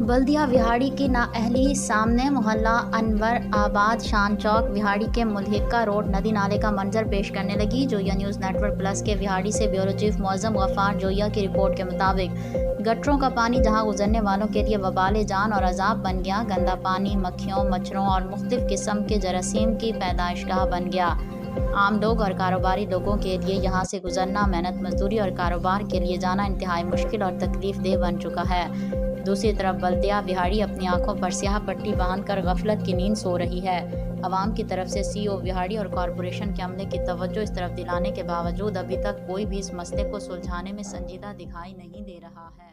बल्दिया विहाड़ी की नाअहली सामने मोहल्ला अनवर आबाद शान चौक विहाड़ी के मुल्हिका रोड नदी नाले का मंजर पेश करने लगी। जोया न्यूज़ नेटवर्क प्लस के विहाड़ी से ब्यूरो चीफ मौज़म गफ़ार जोया की रिपोर्ट के मुताबिक गटरों का पानी जहां गुजरने वालों के लिए वबाल जान और अजाब बन गया। गंदा पानी मक्खियों, मच्छरों और मुख्तलिफ किस्म के जरासीम की पैदाइशगाह बन गया। आम लोग और कारोबारी लोगों के लिए यहाँ से गुजरना, मेहनत मजदूरी और कारोबार के लिए जाना इंतहाई मुश्किल और तकलीफ देह बन चुका है। दूसरी तरफ बल्दिया विहाड़ी अपनी आंखों पर स्याह पट्टी बांधकर गफलत की नींद सो रही है। अवाम की तरफ से सीओ विहाड़ी और कॉरपोरेशन के अमले की तवज्जो इस तरफ दिलाने के बावजूद अभी तक कोई भी इस मसले को सुलझाने में संजीदा दिखाई नहीं दे रहा है।